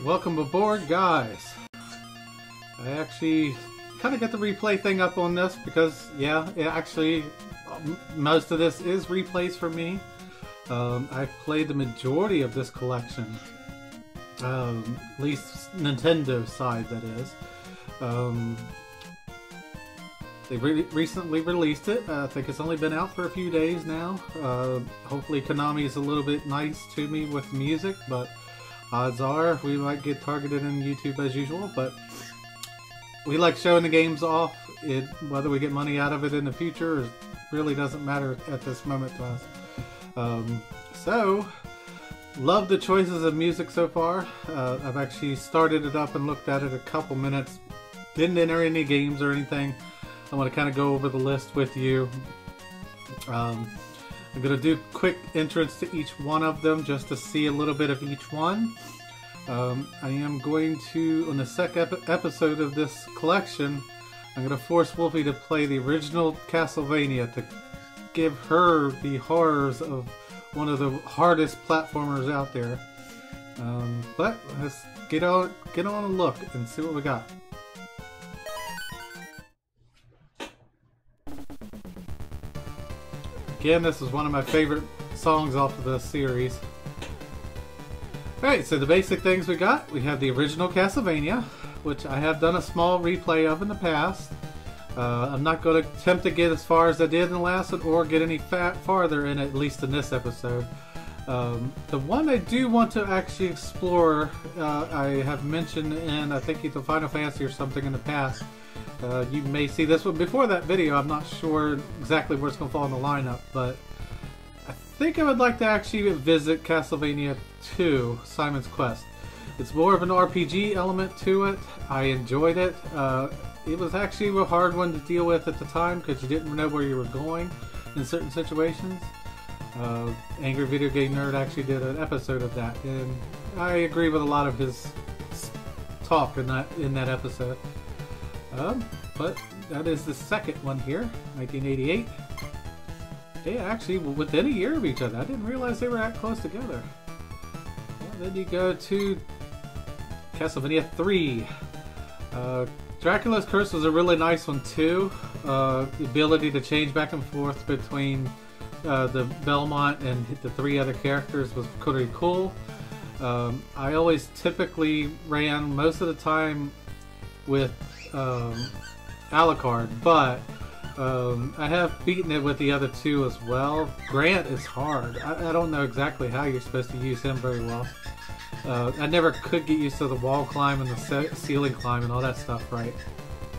Welcome aboard, guys. I actually kind of get the replay thing up on this because, yeah, most of this is replays for me. I've played the majority of this collection, at least Nintendo side, that is. They recently released it. I think it's only been out for a few days now. Hopefully Konami's a little bit nice to me with music, but odds are we might get targeted on YouTube as usual. But we like showing the games off. Whether we get money out of it in the future really doesn't matter at this moment to us. So, love the choices of music so far. I've actually started it up and looked at it a couple minutes. Didn't enter any games or anything. I want to kind of go over the list with you. I'm going to do quick entrance to each one of them just to see a little bit of each one. I am going to, on the second episode of this collection, I'm going to force Wolfie to play the original Castlevania to give her the horrors of one of the hardest platformers out there. But let's get on a look and see what we got. Again, this is one of my favorite songs off of the series. Alright, so the basic things we got. We have the original Castlevania, which I have done a small replay of in the past. I'm not going to attempt to get as far as I did in the last one or get any farther in, at least in this episode. The one I do want to actually explore, I have mentioned in, I think, either Final Fantasy or something in the past. You may see this one before that video. I'm not sure exactly where it's going to fall in the lineup, but I think I would like to actually visit Castlevania 2, Simon's Quest. It's more of an RPG element to it. I enjoyed it. It was actually a hard one to deal with at the time because you didn't know where you were going in certain situations. Angry Video Game Nerd actually did an episode of that, and I agree with a lot of his talk in that episode. But that is the second one here, 1988. They actually were within a year of each other. I didn't realize they were that close together. Well, then you go to Castlevania 3. Dracula's Curse was a really nice one too. The ability to change back and forth between the Belmont and the three other characters was pretty cool. I always typically ran most of the time with Alucard, but I have beaten it with the other two as well. Grant is hard. I don't know exactly how you're supposed to use him very well. I never could get used to the wall climb and the ceiling climb and all that stuff right.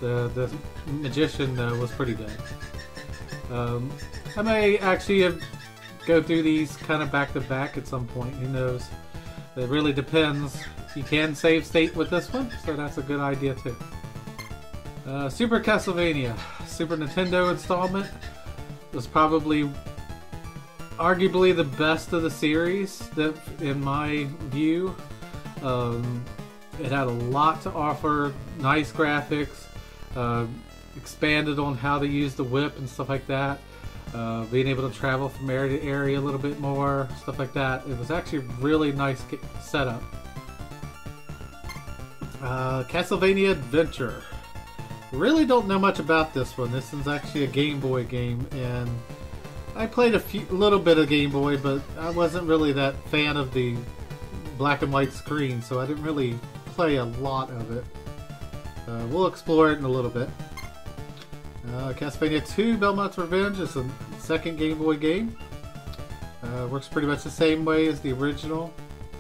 The magician was pretty good. I may actually go through these kind of back to back at some point. Who knows? It really depends. You can save state with this one, so that's a good idea too. Super Castlevania, Super Nintendo installment, was probably arguably the best of the series, that, in my view. It had a lot to offer, nice graphics, expanded on how to use the whip and stuff like that, being able to travel from area to area a little bit more, stuff like that. It was actually a really nice setup. Castlevania Adventure. Really don't know much about this one. This is actually a Game Boy game, and I played a little bit of Game Boy, but I wasn't really that fan of the black and white screen, so I didn't really play a lot of it. We'll explore it in a little bit. Castlevania 2 Belmont's Revenge is the second Game Boy game. Works pretty much the same way as the original,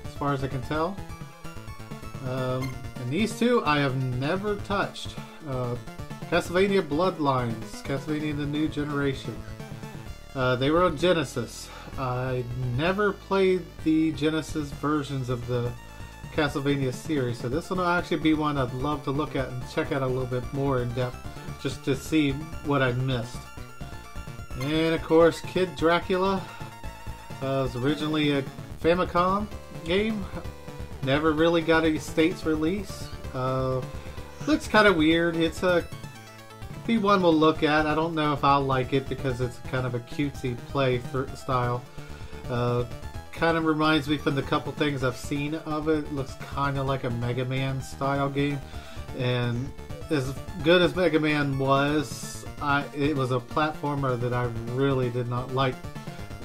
as far as I can tell. And these two I have never touched. Castlevania Bloodlines, Castlevania the New Generation. They were on Genesis. I never played the Genesis versions of the Castlevania series, so this one will actually be one I'd love to look at and check out a little bit more in depth, just to see what I missed. And of course, Kid Dracula was originally a Famicom game. Never really got a States release. Looks kind of weird. It's a be one we'll look at. I don't know if I'll like it because it's kind of a cutesy play style. kind of reminds me from the couple things I've seen of it. It looks kind of like a Mega Man style game. And as good as Mega Man was, it was a platformer that I really did not like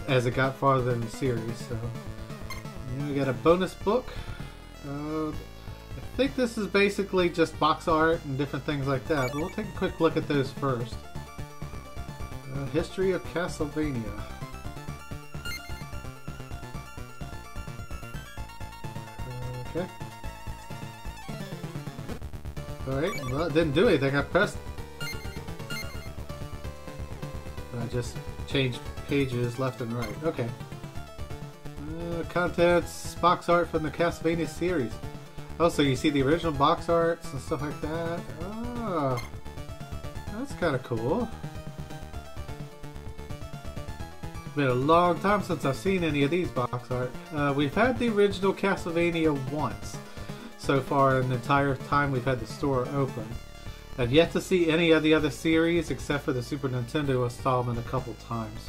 as it got farther in the series. So and we got a bonus book. I think this is basically just box art and different things like that. But we'll take a quick look at those first. History of Castlevania. Okay. Alright, well it didn't do anything. I pressed... I just changed pages left and right. Okay. Contents, box art from the Castlevania series. Oh, so you see the original box arts and stuff like that. Oh, that's kind of cool. It's been a long time since I've seen any of these box art. We've had the original Castlevania once so far in the entire time we've had the store open. I've yet to see any of the other series except for the Super Nintendo installment a couple times.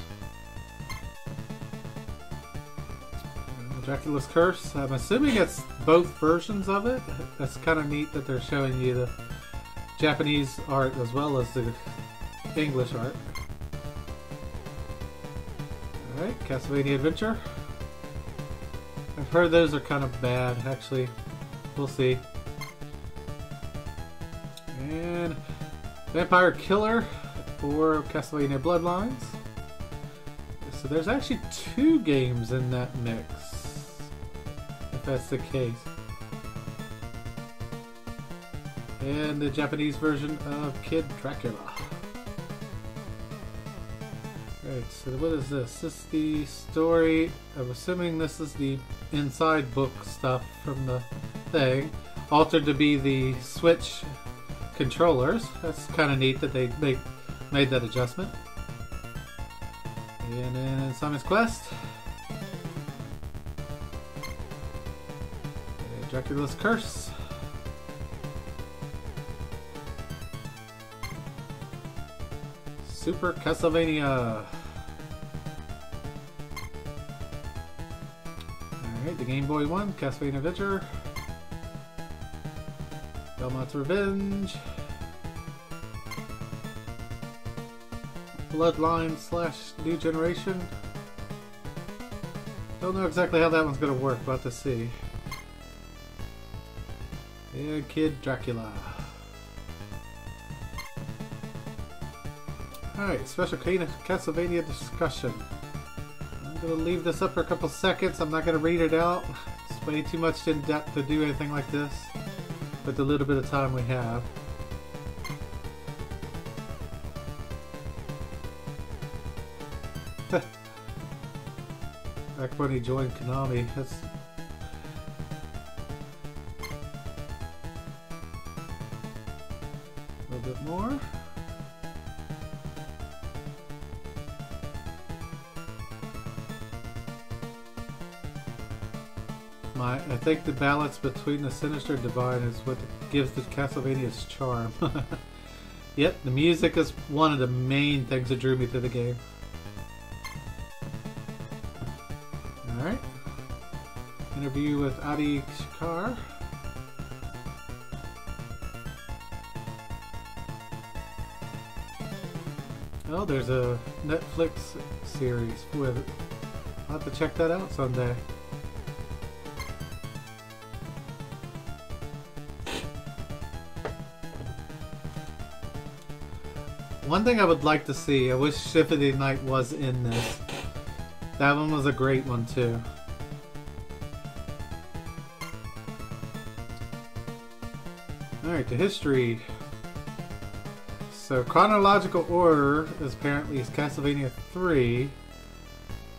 Dracula's Curse. I'm assuming it's both versions of it. That's kind of neat that they're showing you the Japanese art as well as the English art. Alright, Castlevania Adventure. I've heard those are kind of bad, actually. We'll see. And Vampire Killer for Castlevania Bloodlines. So there's actually 2 games in that mix, if that's the case. And the Japanese version of Kid Dracula. Alright, so what is this? This is the story. I'm assuming this is the inside book stuff from the thing. Altered to be the Switch controllers. That's kind of neat that they made that adjustment. And then Simon's Quest. And Dracula's Curse. Super Castlevania. Alright, the Game Boy one, Castlevania Adventure. Belmont's Revenge. Bloodline / New Generation. Don't know exactly how that one's going to work, about to see. And Kid Dracula. Alright, special Castlevania discussion. I'm going to leave this up for a couple seconds. I'm not going to read it out. It's way too much in depth to do anything like this with the little bit of time we have. Back when he joined Konami, that's... a little bit more. I think the balance between the sinister and divine is what gives the Castlevania its charm. Yep, the music is one of the main things that drew me to the game. Alright. Interview with Adi Shikar. Oh, there's a Netflix series with it. I'll have to check that out someday. One thing I would like to see, I wish Symphony Night was in this. That one was a great one too. Alright, the history. So chronological order is apparently Castlevania 3,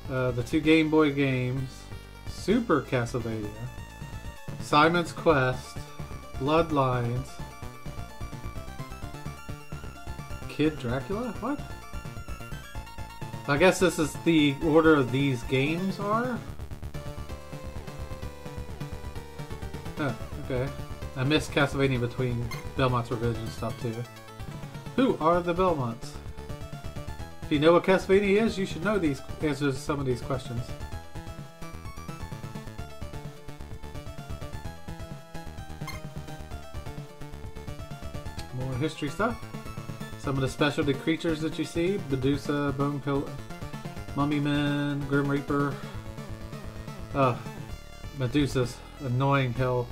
the 2 Game Boy games, Super Castlevania, Simon's Quest, Bloodlines, Kid Dracula? What? I guess this is the order of these games are? Oh, okay. I missed Castlevania between Belmont's Revenge and stuff too. Who are the Belmonts? If you know what Castlevania is, you should know these answers to some of these questions. more history stuff. Some of the specialty creatures that you see: Medusa, Bone Pillar, Mummy Man, Grim Reaper. Medusa's annoying hell.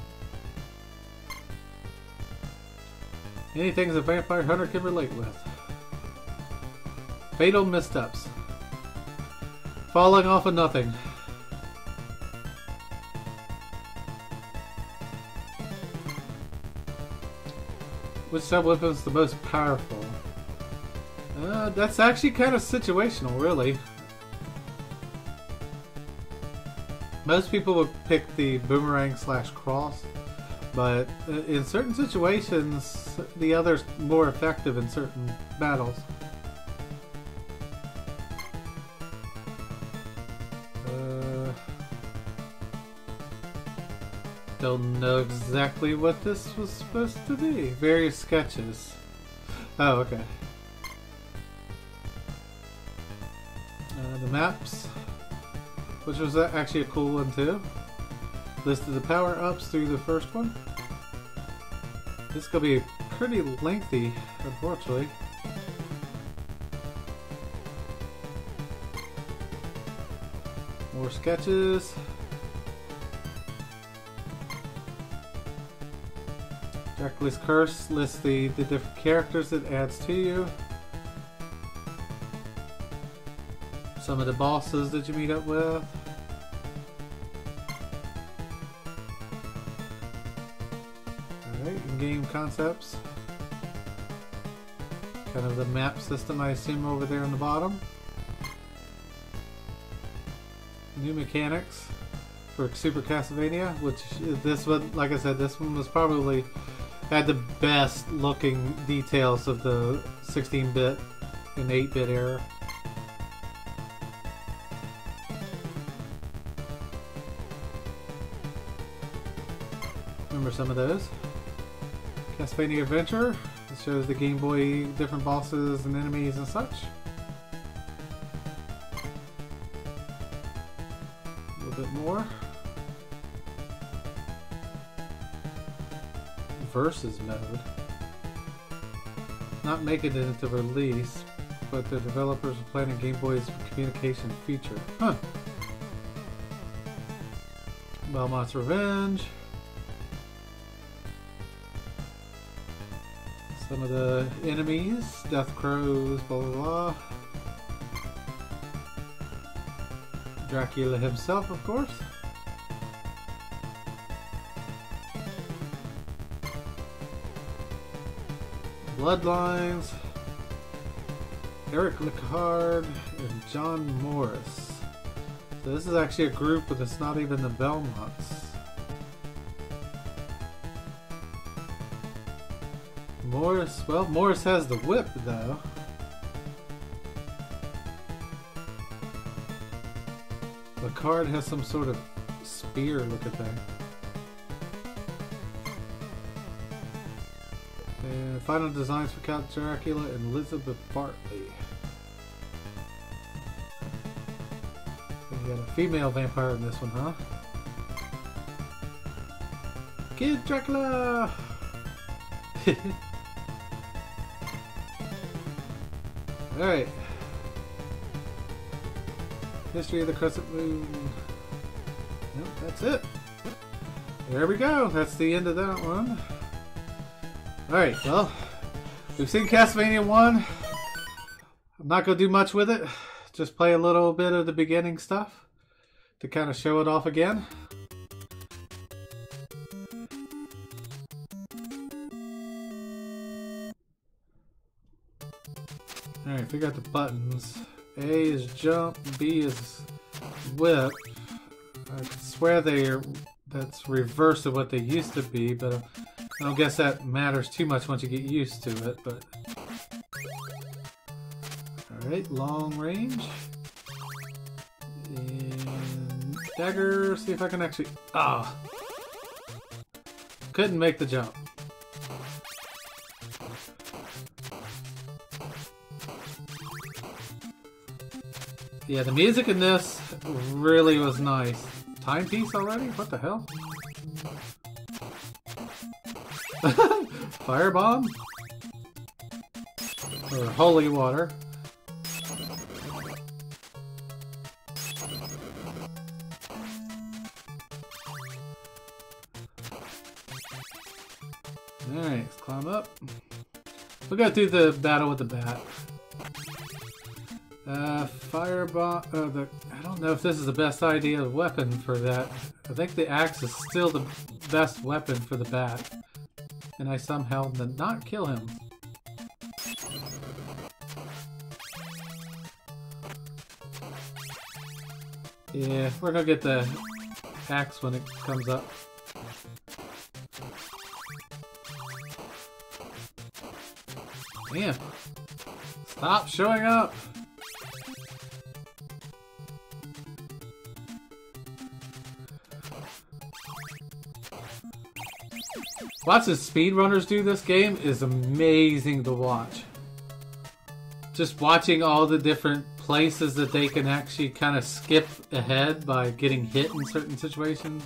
Anything a vampire hunter can relate with. Fatal missteps. Falling off of nothing. Which sub-weapon is the most powerful? That's actually kind of situational, really. Most people would pick the boomerang / cross, but in certain situations, the other's more effective in certain battles. Don't know exactly what this was supposed to be. Various sketches. Oh, okay. The maps, which was actually a cool one too. Listed the power-ups through the first one. This is going to be pretty lengthy, unfortunately. More sketches. Dracula's Curse lists the different characters it adds to you. Some of the bosses that you meet up with. Alright, in-game concepts. Kind of the map system, I assume, over there on the bottom. New mechanics for Super Castlevania, which this one, like I said, this one was probably had the best looking details of the 16-bit and 8-bit era. Remember some of those. Castlevania Adventure. It shows the Game Boy, different bosses and enemies and such. A little bit more. Versus mode. Not making it into release, but the developers are planning Game Boy's communication feature. Huh. Belmont's Revenge. Some of the enemies, Death Crows, blah blah blah. Dracula himself, of course. Bloodlines. Eric Licard and John Morris. So this is actually a group, but it's not even the Belmonts. Morris, well, Morris has the whip, though. The card has some sort of spear looking thing. And final designs for Count Dracula and Elizabeth Bartley. You got a female vampire in this one, huh? Kid Dracula! Alright. History of the Crescent Moon. Nope, that's it. There we go. That's the end of that one. Alright, well, we've seen Castlevania 1. I'm not going to do much with it. Just play a little bit of the beginning stuff to kind of show it off again. Alright, figure out the buttons. A is jump, B is whip. I swear that's reverse of what they used to be, but I don't guess that matters too much once you get used to it, but... Alright, long range. And dagger, see if I can actually... Ah! Couldn't make the jump. Yeah, the music in this really was nice. Timepiece already? What the hell? Firebomb? or holy water. Alright, let's climb up. We'll go through the battle with the bat. Firebomb. I don't know if this is the best idea of weapon for that. I think the axe is still the best weapon for the bat. And I somehow did not kill him. Yeah, we're gonna get the axe when it comes up. Damn. Stop showing up! Watching speedrunners do this game is amazing to watch. Just watching all the different places that they can actually kind of skip ahead by getting hit in certain situations.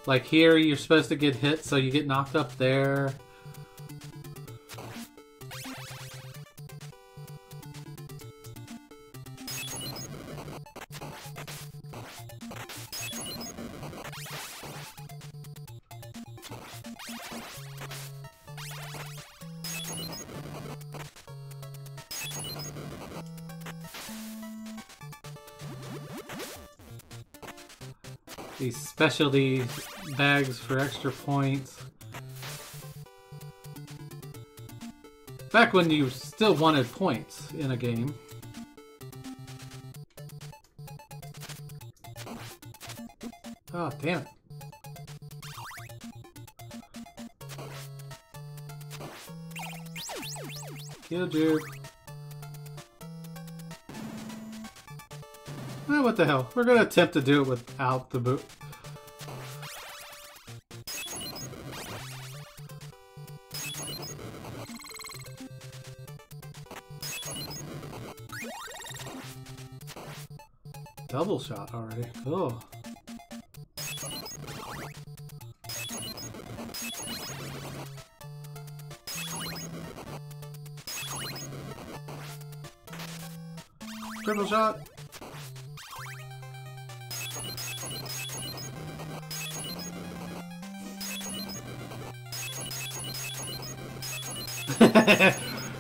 Like here, you're supposed to get hit, so you get knocked up there. These specialty bags for extra points. Back when you still wanted points in a game. Oh, damn it. Killed you. Oh, what the hell? We're gonna attempt to do it without the boot. Double shot already. Cool. Triple shot.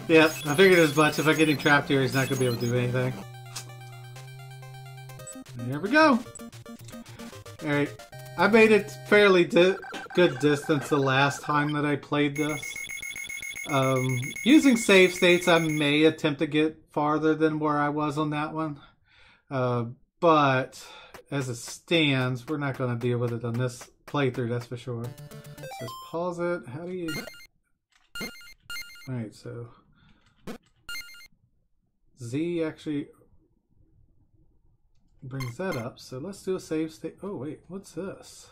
Yep, I figured as much. If I get him trapped here, he's not going to be able to do anything. Here we go. Alright, I made it fairly good distance the last time that I played this. Using save states, I may attempt to get farther than where I was on that one. But as it stands, we're not going to deal with it on this playthrough, that's for sure. Just pause it. How do you... Alright, so... Z actually brings that up, so let's do a save state. Oh wait, what's this?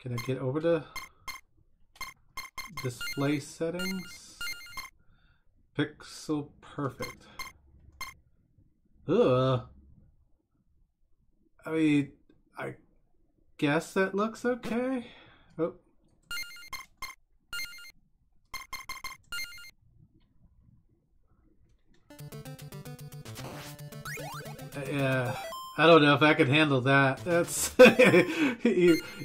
Can I get over to display settings? Pixel perfect. Ugh. I mean, I guess that looks okay. Oh. Yeah, I don't know if I can handle that. That's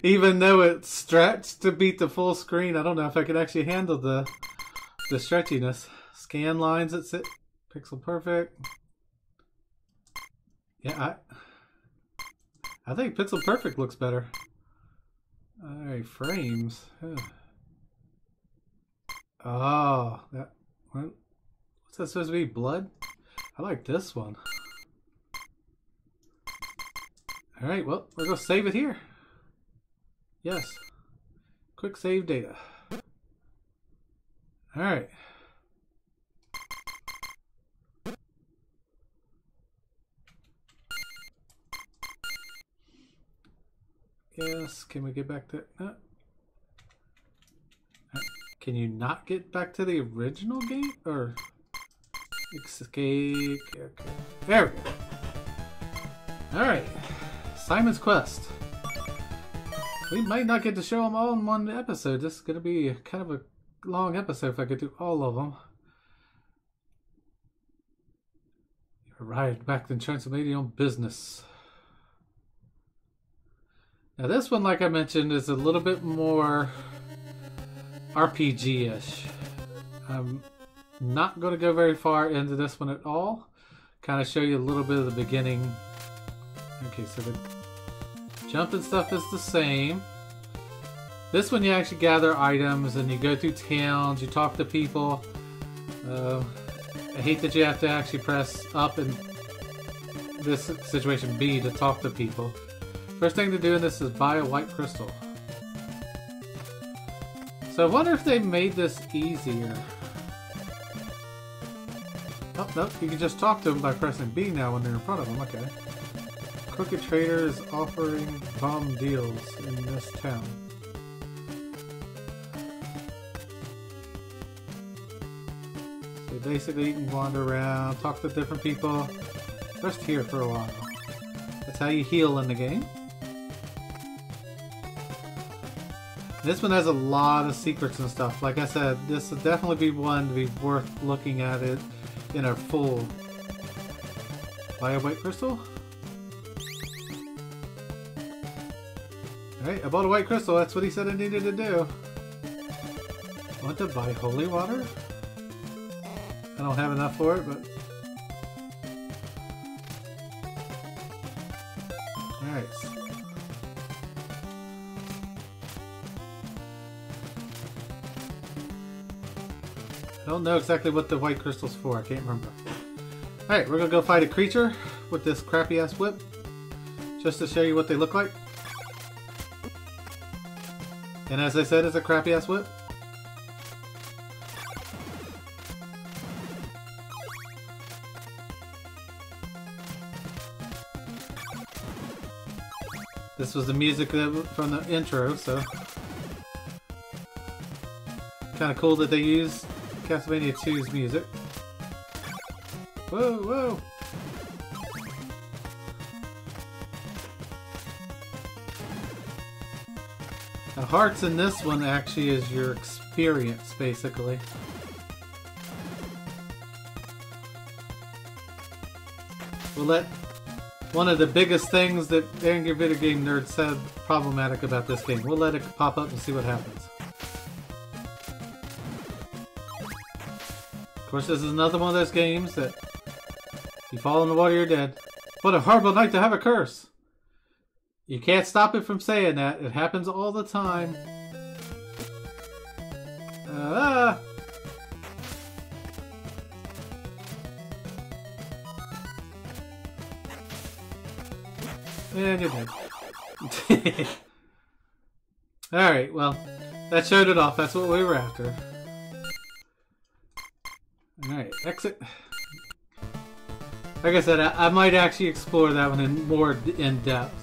even though it's stretched to beat the full screen, I don't know if I could actually handle the stretchiness. Scan lines, it's it. Pixel perfect. Yeah, I think pixel perfect looks better. Alright, frames. Oh, that one. What's that supposed to be? Blood? I like this one. Alright, well, we're going to save it here. Yes. Quick save data. Alright. Yes, can we get back to... No. Can you not get back to the original game? Or... Escape... Okay. There we go. Alright. Simon's Quest. We might not get to show them all in one episode. This is going to be kind of a long episode if I could do all of them. You arrived back in Transylvania on business. Now this one, like I mentioned, is a little bit more RPG-ish. I'm not going to go very far into this one at all. Kind of show you a little bit of the beginning. Okay, so the jumping stuff is the same. This one you actually gather items and you go through towns, you talk to people. I hate that you have to actually press up in this situation B to talk to people. First thing to do in this is buy a white crystal. So I wonder if they made this easier. Oh, nope, you can just talk to them by pressing B now when they're in front of them, okay. Crooked Trader is offering bomb deals in this town. So basically you can wander around, talk to different people, rest here for a while. That's how you heal in the game. This one has a lot of secrets and stuff. Like I said, this will definitely be one to be worth looking at it in a full. Buy a white crystal? Alright, I bought a white crystal. That's what he said I needed to do. Want to buy holy water? I don't have enough for it, but... Alright. I don't know exactly what the white crystal's for. I can't remember. Alright, we're gonna go fight a creature with this crappy ass whip. Just to show you what they look like. And as I said, it's a crappy ass whip. This was the music from the intro, so kind of cool that they use Castlevania 2's music. Whoa, whoa! The hearts in this one actually is your experience, basically. We'll let one of the biggest things that Angry Video Game Nerd said problematic about this game. We'll let it pop up and see what happens. Of course, this is another one of those games that you fall in the water, you're dead. What a horrible night to have a curse! You can't stop it from saying that. It happens all the time. And you're dead. Alright, well, that showed it off. That's what we were after. Alright, exit. Like I said, I might actually explore that one in more in depth.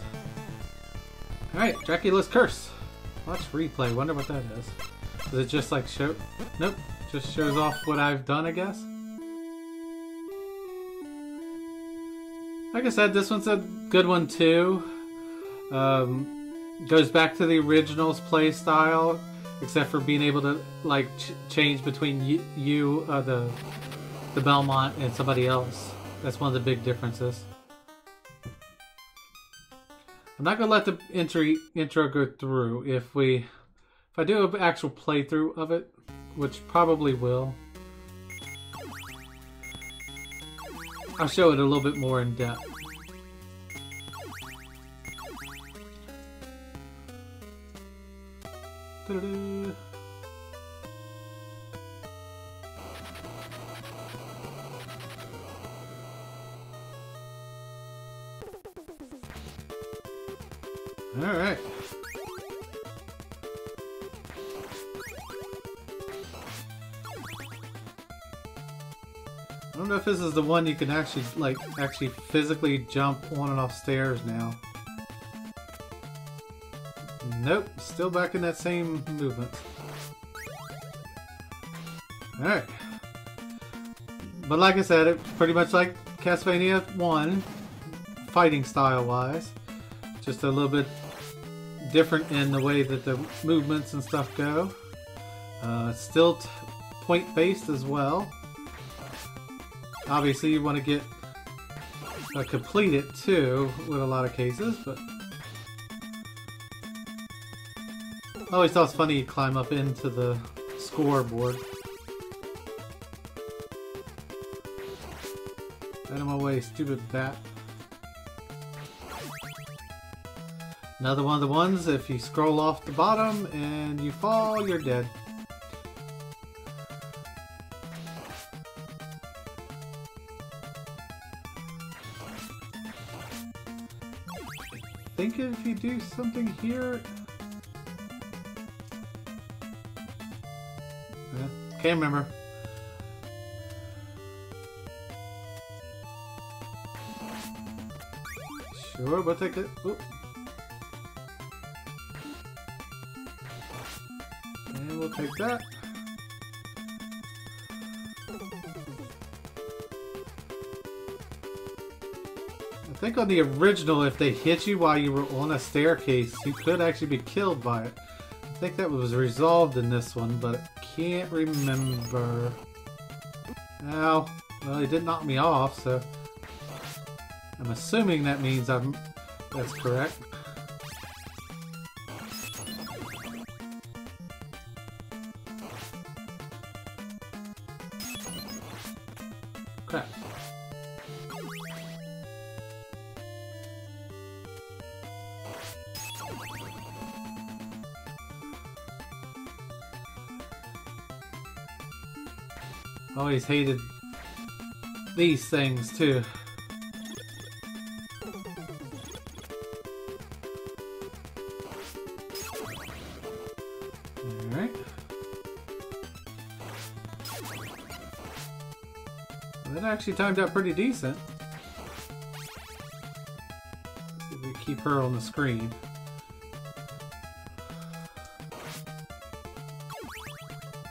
Alright, Dracula's Curse. Watch replay. Wonder what that is. Does it just like show? Nope. Just shows off what I've done, I guess. Like I said, this one's a good one too. Goes back to the original's play style, except for being able to like change between the Belmont and somebody else. That's one of the big differences. I'm not gonna let the intro go through. If I do an actual playthrough of it, which probably will, I'll show it a little bit more in depth. Ta-da-da. Alright. I don't know if this is the one you can actually, actually physically jump on and off stairs now. Nope, still back in that same movement. Alright. But like I said, it's pretty much like Castlevania 1, fighting style-wise. Just a little bit different in the way that the movements and stuff go. It's still point based as well. Obviously you want to get complete it too with a lot of cases, but I always thought it's funny you climb up into the scoreboard. Out of my way, stupid bat. Another one of the ones, if you scroll off the bottom and you fall, you're dead. I think if you do something here... Can't remember. Sure, we'll take it. Oop. And we'll take that. I think on the original, if they hit you while you were on a staircase, you could actually be killed by it. I think that was resolved in this one, but I can't remember. Ow. Well, it did knock me off, so I'm assuming that means that's correct. Crap. Always hated these things too. Alright. Well, that actually timed out pretty decent. Let's see if we keep her on the screen.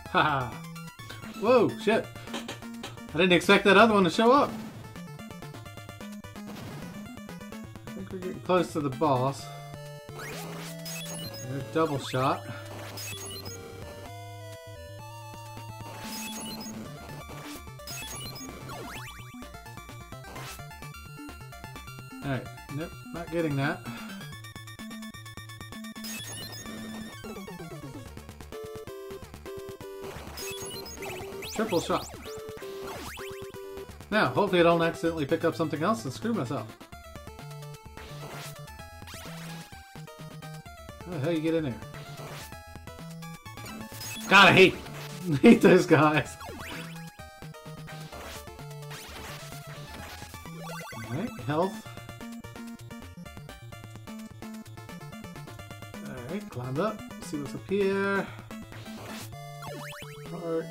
Haha! Whoa, shit! I didn't expect that other one to show up. I think we're getting close to the boss. There's double shot. Alright, nope, not getting that. Triple shot. Now, hopefully I don't accidentally pick up something else and screw myself. How the hell you get in there? God, I hate those guys. Alright, health. Alright, climb up. See what's up here. Heart.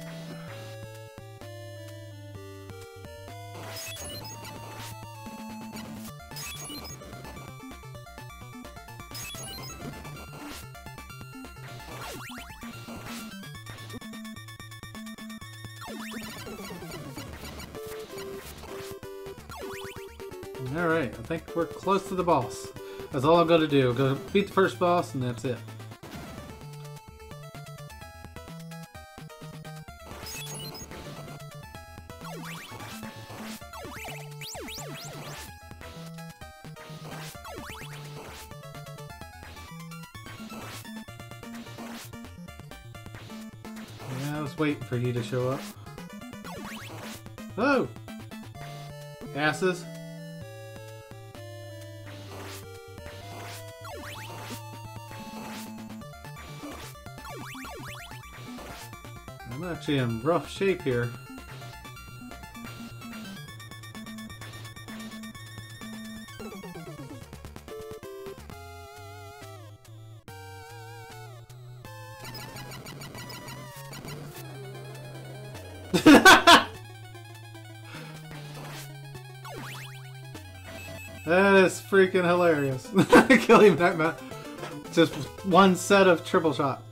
Alright, I think we're close to the boss. That's all I'm going to do. Go beat the first boss and that's it. Yeah, I was waiting for you to show up. Oh! Asses. I'm actually in rough shape here. That is freaking hilarious. Kill him that much. Just one set of triple shot.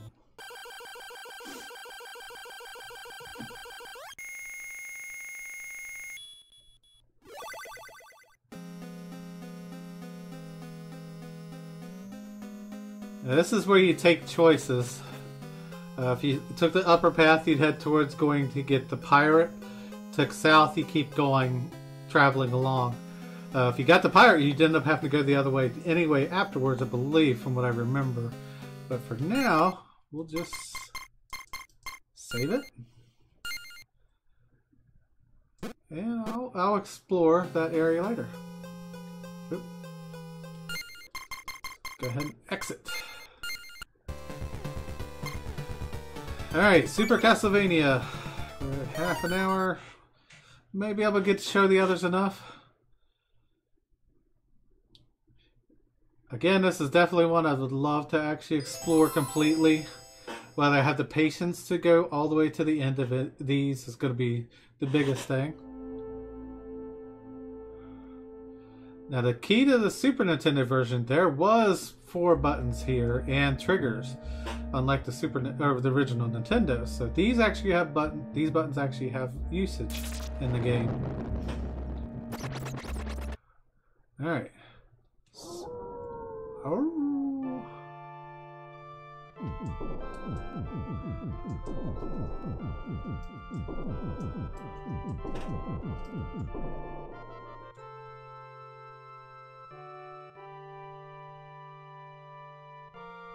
Now, this is where you take choices. If you took the upper path, you'd head towards going to get the pirate. Took south, you keep going, traveling along. If you got the pirate, you'd end up having to go the other way anyway afterwards, I believe, from what I remember. But for now, we'll just save it. And I'll explore that area later. Oop. Go ahead and exit. Alright, Super Castlevania. We're at half an hour. Maybe I'll get to show the others enough. Again, this is definitely one I would love to actually explore completely. Whether I have the patience to go all the way to the end of it, these is going to be the biggest thing. Now the key to the Super Nintendo version, there was 4 buttons here and triggers, unlike the original Nintendo. So these actually have these buttons actually have usage in the game. All right. Oh.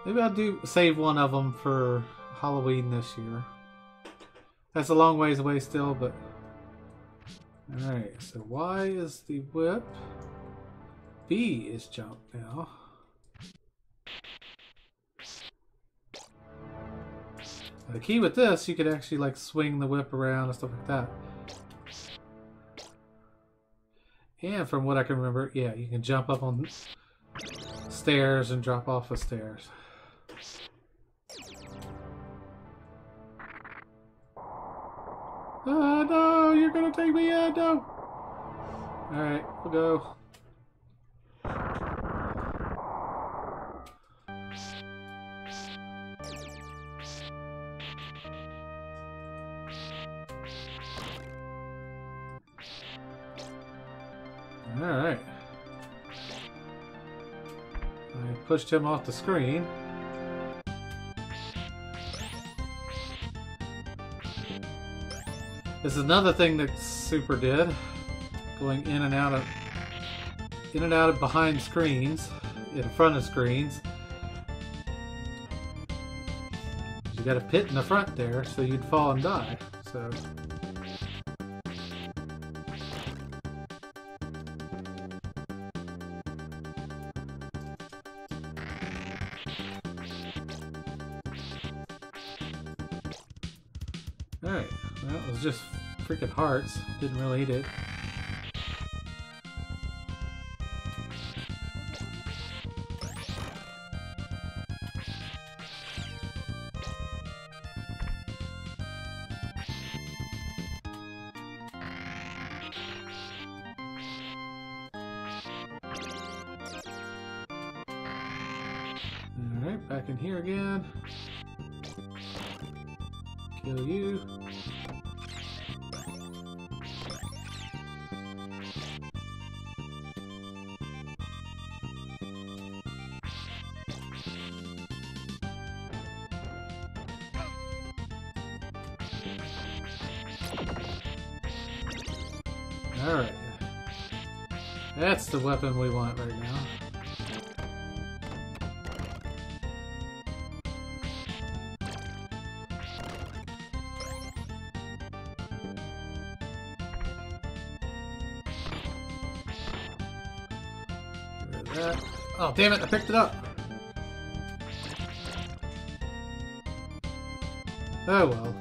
Maybe I'll save one of them for Halloween this year. That's a long ways away still, but... Alright, so Y is the whip. B is jump now. The key with this, you could actually like swing the whip around and stuff like that. And from what I can remember, yeah, you can jump up on stairs and drop off of stairs. Oh no, you're gonna take me out, no! Alright, we'll go. Alright. I pushed him off the screen. This is another thing that Super did. Going in and out of behind screens, in front of screens. You got a pit in the front there, so you'd fall and die. So alright, well, it was just freaking hearts. Didn't really eat it. Alright, back in here again. Kill you. Alright. That's the weapon we want right now. Oh, damn it, I picked it up. Oh well.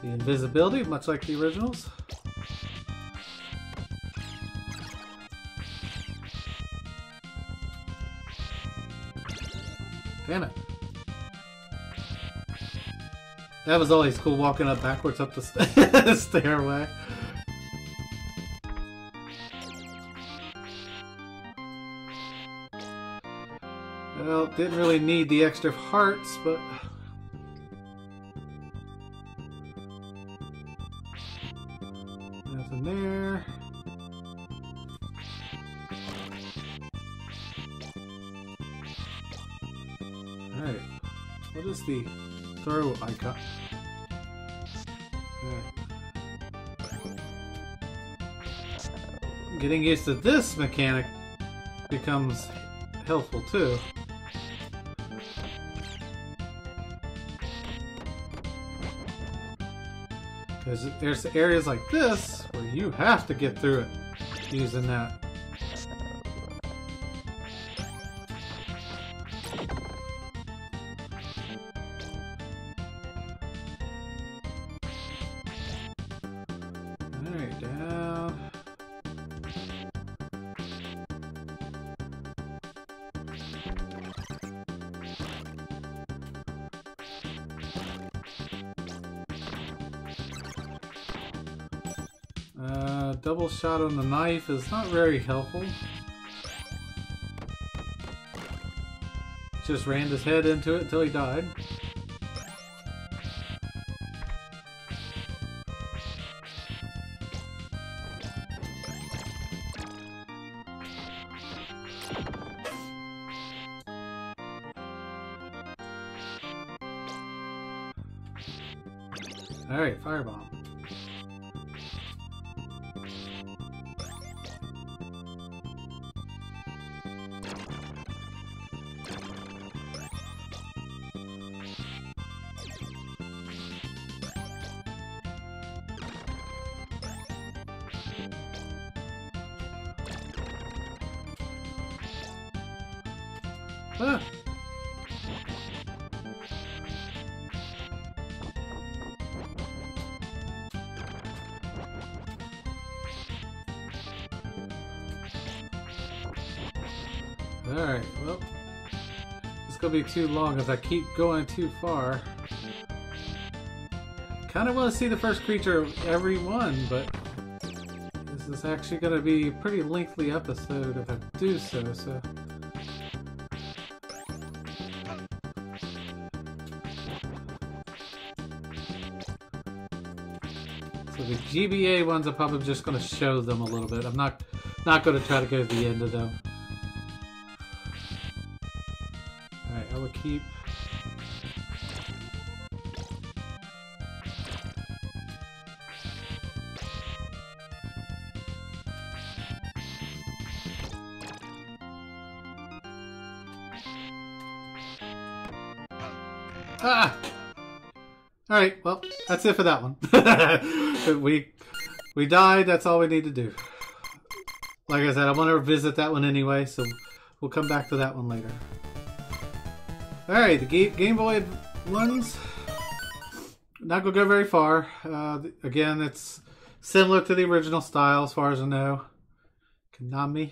The invisibility, much like the originals. Damn it. That was always cool, walking up backwards up the stairway. Well, didn't really need the extra hearts, but... Nothing there. Alright. What is the throw icon? Alright. Getting used to this mechanic becomes helpful too. Because there's areas like this where you have to get through it using that. Alright, down. Double shot on the knife is not very helpful. Just rammed his head into it until he died. Alright, firebomb. Ah. Alright, well, it's gonna be too long if I keep going too far. Kinda want to see the first creature of every one, but this is actually gonna be a pretty lengthy episode if I do so. So the GBA ones, I'm probably just going to show them a little bit. I'm not going to try to go to the end of them. Alright, I will keep... Ah! Alright, well, that's it for that one. we died, that's all we need to do. Like I said, I want to revisit that one anyway, so we'll come back to that one later. Alright, the Game Boy ones, not going to go very far. Again, it's similar to the original style as far as I know. Konami.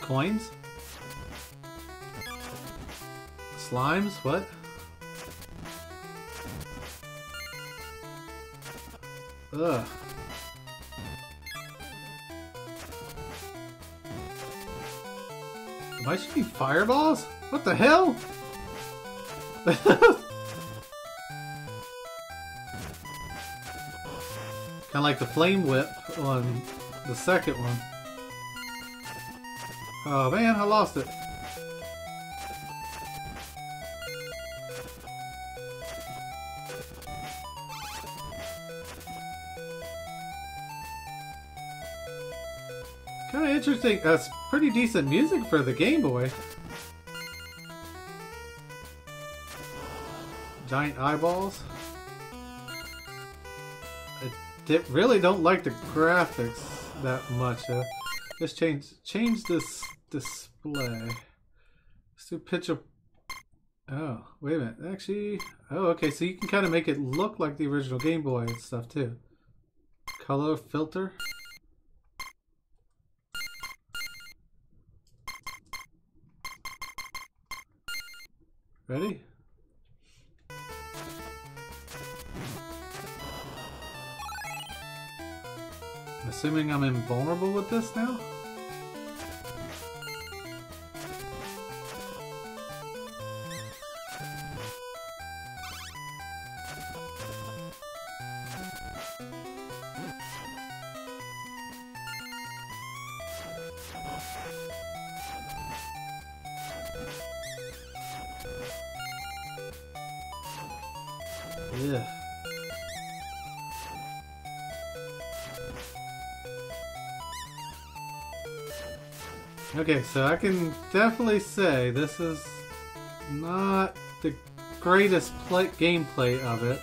Coins? Slimes? What? Ugh. Am I shooting fireballs? What the hell? Kinda like the flame whip on the second one. Oh man, I lost it. Kind of interesting. That's pretty decent music for the Game Boy. Giant eyeballs. I really don't like the graphics that much. Just change this display. Let's do picture. Oh, wait a minute. Actually, oh, okay. So you can kind of make it look like the original Game Boy and stuff too. Color filter. Ready? Assuming I'm invulnerable with this now? Yeah. Okay, so I can definitely say this is not the greatest gameplay of it.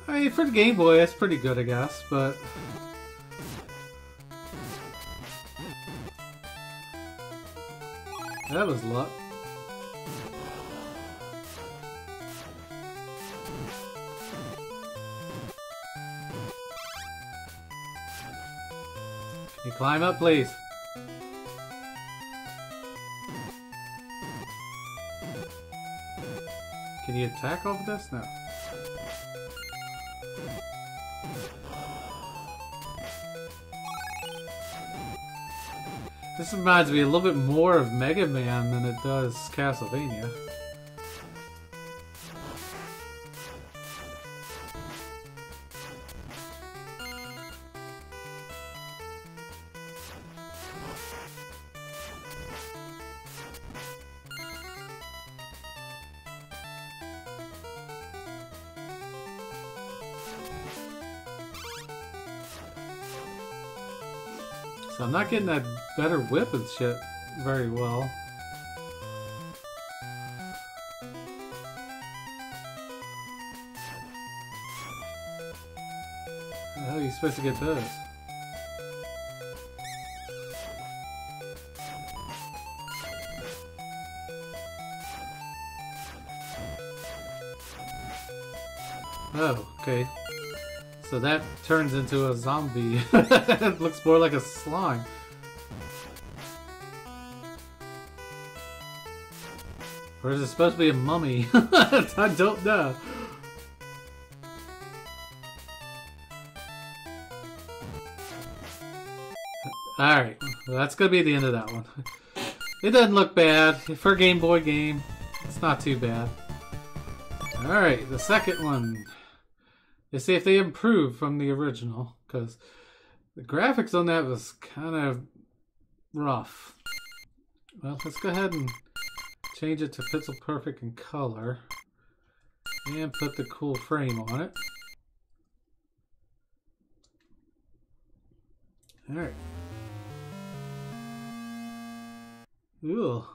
I mean, for the Game Boy, it's pretty good, I guess, but... that was luck. Can you climb up, please? Can you attack over this? No. This reminds me a little bit more of Mega Man than it does Castlevania. So I'm not getting that better whip and shit very well. How are you supposed to get those? Oh, okay. So that turns into a zombie. It looks more like a slime. Or is it supposed to be a mummy? I don't know. Alright, well, that's gonna be the end of that one. It doesn't look bad. For a Game Boy game, it's not too bad. Alright, the second one. Let's see if they improve from the original, because the graphics on that was kind of rough. Well, let's go ahead and change it to pixel perfect in color and put the cool frame on it. Alright. Ooh.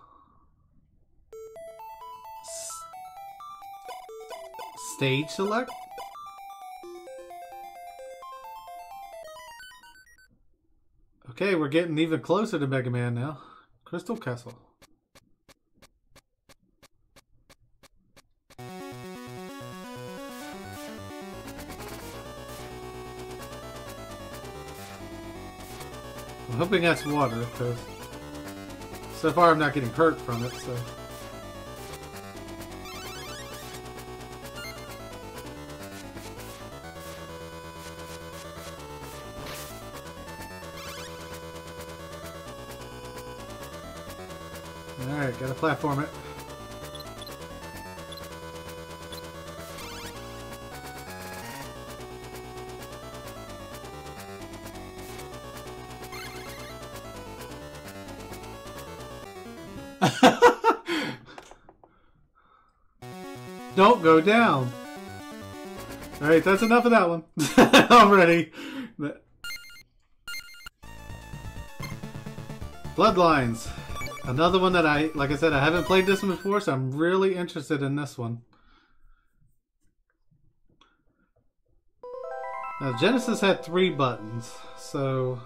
Stage select? Okay, we're getting even closer to Mega Man now. Crystal Castle. I'm hoping that's water, because so far I'm not getting hurt from it, so... Alright, gotta platform it. Don't go down. Alright, that's enough of that one. Already. Bloodlines. Another one that like I said, I haven't played this one before, so I'm really interested in this one. Now, Genesis had 3 buttons, so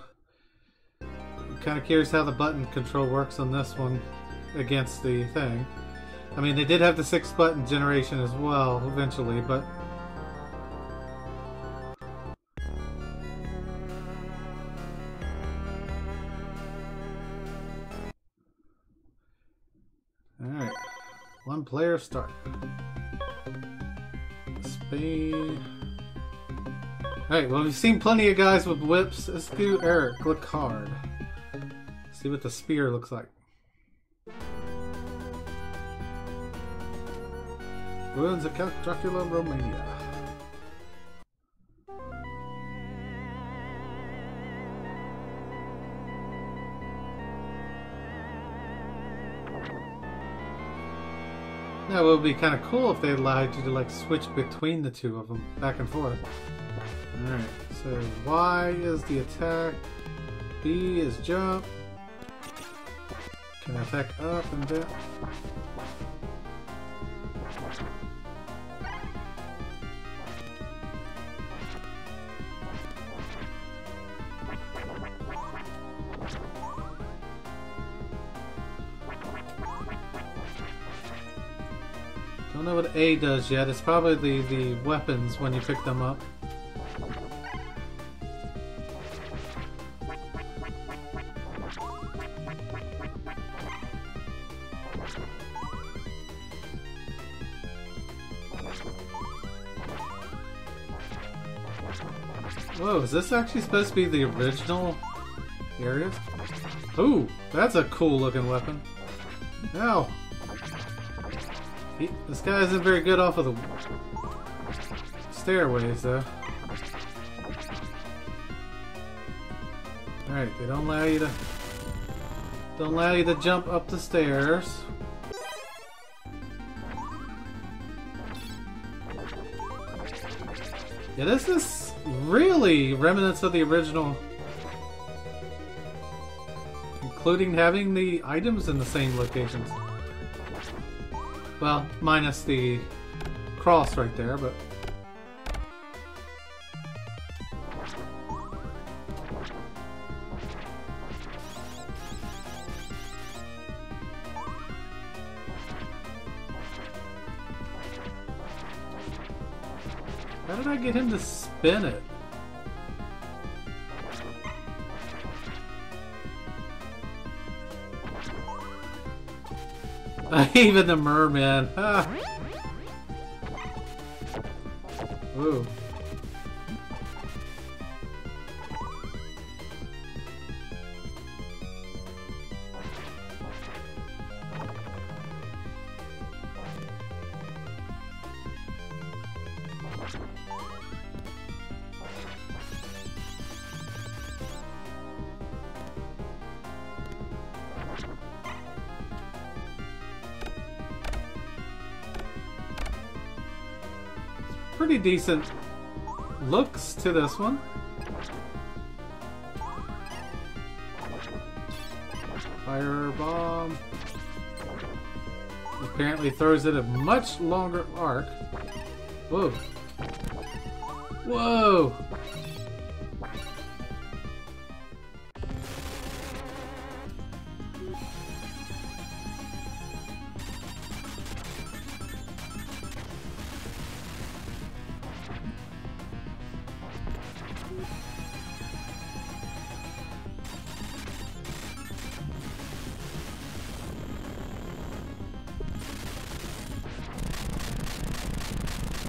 I'm kind of curious how the button control works on this one against the thing. I mean, they did have the 6-button generation as well, eventually, but... Alright. 1 player start. Spain... Alright, well, we've seen plenty of guys with whips. Let's do Eric. Look hard. See what the spear looks like. Ruins of Count Dracula, Romania. Now, it would be kind of cool if they allowed you to like switch between the two of them, back and forth. Alright, so Y is the attack, B is jump. Can I attack up and down? Don't know what A does yet. It's probably the weapons when you pick them up. Whoa, is this actually supposed to be the original area? Ooh, that's a cool looking weapon. Ow! This guy isn't very good off of the stairways, though. Alright, they don't allow you to jump up the stairs. Yeah, this is really remnants of the original, including having the items in the same locations. Well, minus the cross right there, but... How did I get him to spin it? Even the merman. Ah. Ooh. Pretty decent looks to this one. Fire bomb. Apparently throws it a much longer arc. Whoa. Whoa!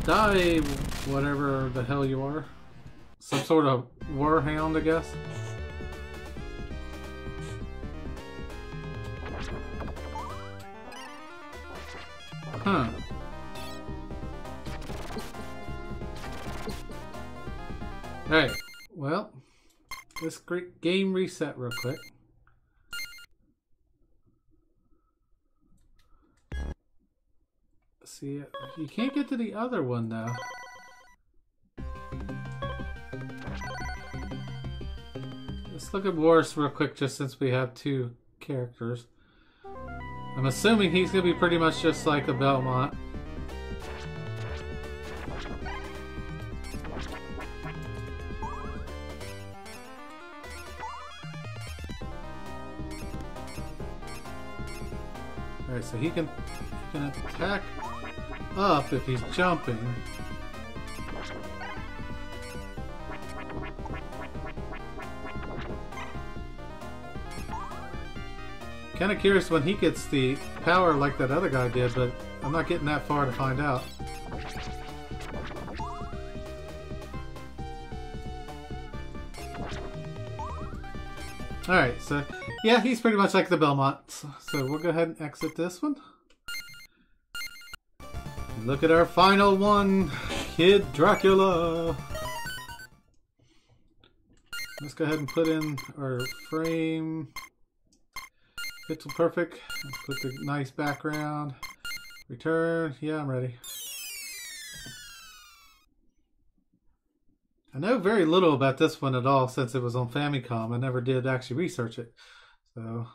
Die, whatever the hell you are. Some sort of warhound, I guess. Huh. Alright, well, let's game reset real quick. See, you can't get to the other one though. Let's look at Boris real quick, just since we have two characters. I'm assuming he's gonna be pretty much just like the Belmont. Alright, so he can attack up if he's jumping. Kind of curious when he gets the power like that other guy did, but I'm not getting that far to find out. Alright, so yeah, he's pretty much like the Belmonts. So we'll go ahead and exit this one. And look at our final one, Kid Dracula. Let's go ahead and put in our frame. Pixel perfect. Let's put the nice background. Return. Yeah, I'm ready. I know very little about this one at all since it was on Famicom. I never did actually research it. So.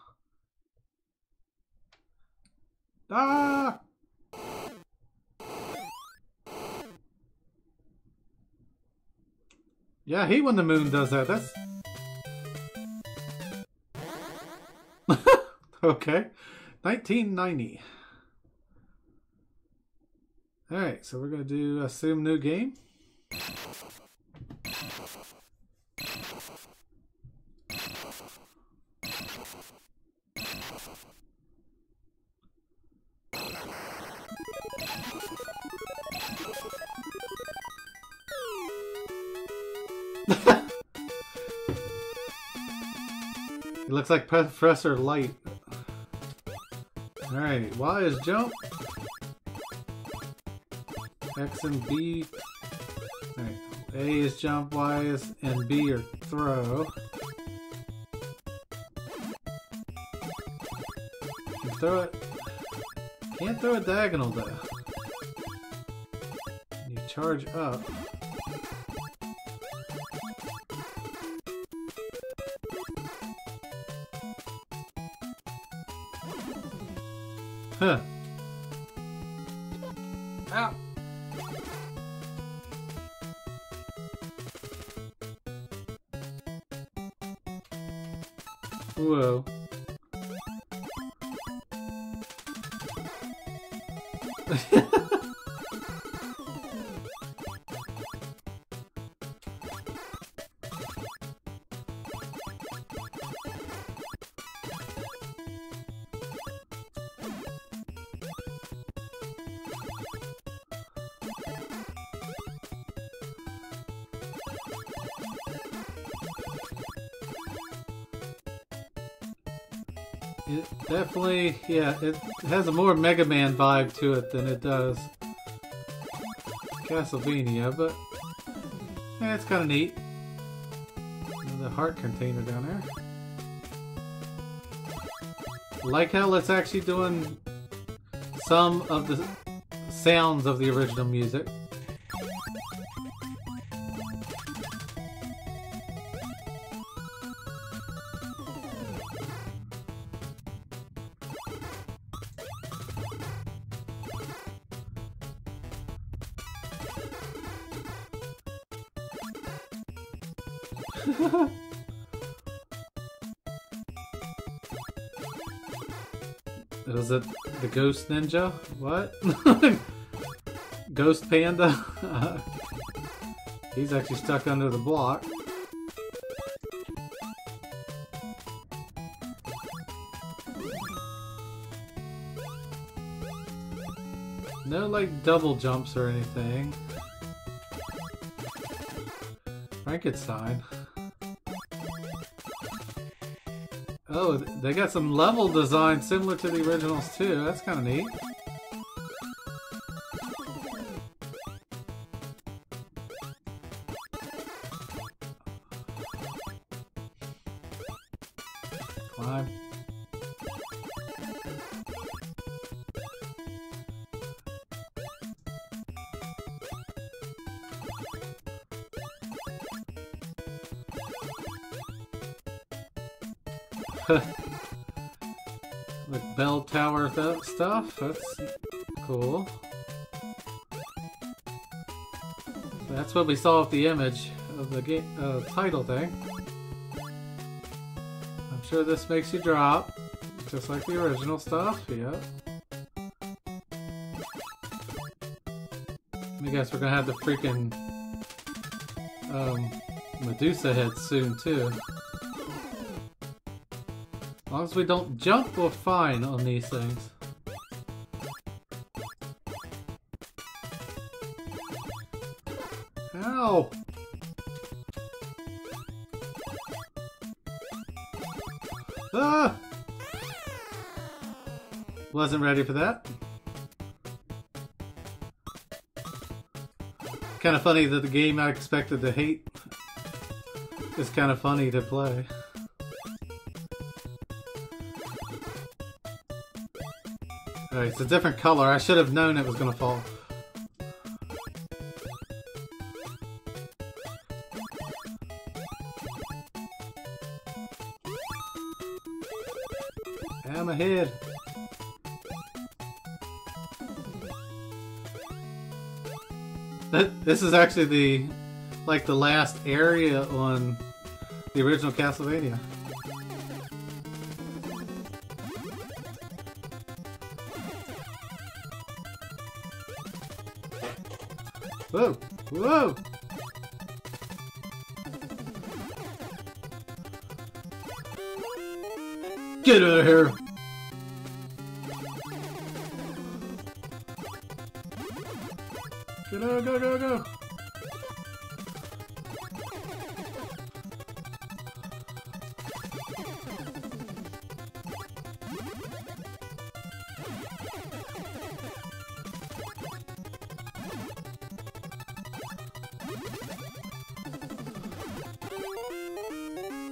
Ah! Yeah, I hate when the moon does that. That's... Okay. 1990. Alright, so we're going to do assume new game. It looks like Professor Light. Alright, Y is jump. X and B. Alright, A is jump, Y is and B are throw. You can throw it. Can't throw it diagonal though. You charge up. Huh. Ow. Whoa. It definitely, yeah, it has a more Mega Man vibe to it than it does Castlevania, but yeah, it's kind of neat. The heart container down there. Like how it's actually doing some of the sounds of the original music. Was it the Ghost Ninja? What? Ghost Panda? He's actually stuck under the block. No, like, double jumps or anything. Frankenstein. Oh, they got some level design similar to the originals too. That's kind of neat. Climb. Like bell tower stuff, that's cool. That's what we saw with the image of the game title thing. I'm sure this makes you drop, just like the original stuff. Yep. I guess we're gonna have the freaking Medusa head soon too. As long as we don't jump, we're fine on these things. Ow! Ah! Wasn't ready for that. Kind of funny that the game I expected to hate is kind of funny to play. Alright, it's a different color. I should have known it was going to fall. I'm ahead. This is actually the last area on the original Castlevania. Whoa! Whoa! Get out of here! Go, go, go, go!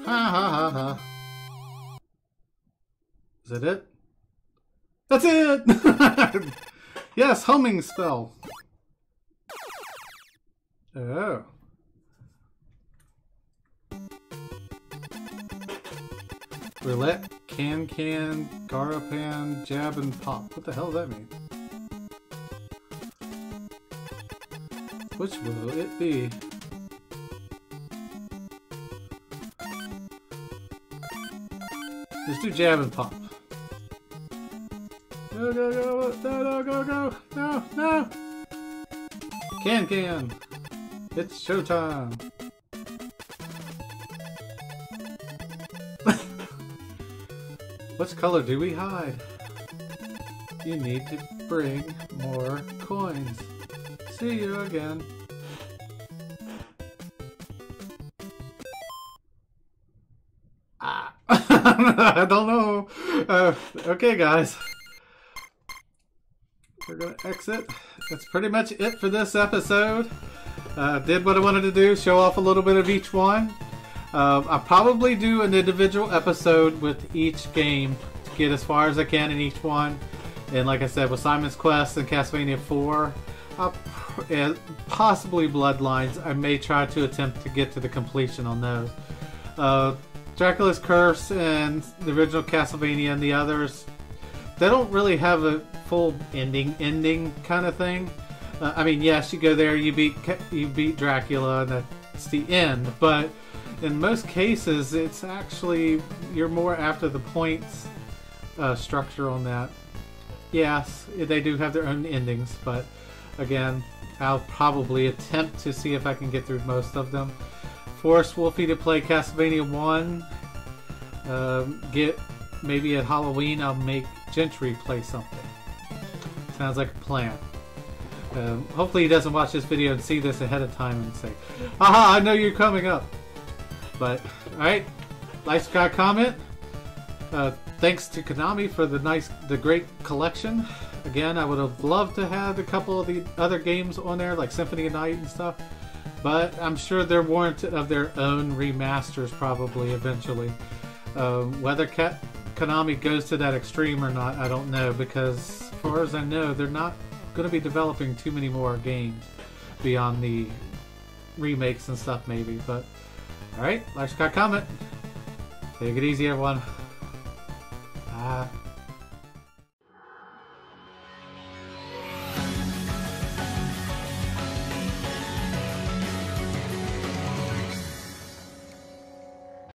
Ha ha ha ha. Is that it? That's it! Yes, homing spell. Oh. Roulette, can, Garapan, jab, and pop. What the hell does that mean? Which will it be? Let's do jab and pop. Go, go, go, no, no, go, go, no, no! Can! It's showtime! Which color do we hide? You need to bring more coins. See you again. Ah! I don't know. Okay, guys. We're gonna exit. That's pretty much it for this episode. Did what I wanted to do, show off a little bit of each one. I'll probably do an individual episode with each game to get as far as I can in each one. And like I said, with Simon's Quest and Castlevania 4, and possibly Bloodlines, I may try to attempt to get to the completion on those. Dracula's Curse and the original Castlevania and the others, they don't really have a full ending kind of thing. I mean, yes, you go there, you beat Dracula, and that's the end. But in most cases, it's actually you're more after the points structure on that. Yes, they do have their own endings, but again, I'll probably attempt to see if I can get through most of them. Force Wolfie to play Castlevania 1. Maybe at Halloween I'll make Gentry play something. Sounds like a plan. Hopefully he doesn't watch this video and see this ahead of time and say, "Aha, I know you're coming up." But, alright, like, subscribe, comment. Thanks to Konami for the great collection. Again, I would have loved to have a couple of the other games on there, like Symphony of Night and stuff. But I'm sure they're warranted of their own remasters probably eventually. Whether Konami goes to that extreme or not, I don't know, because as far as I know, they're not going to be developing too many more games beyond the remakes and stuff maybe. But alright, like, subscribe, comment. Take it easy, everyone. Bye.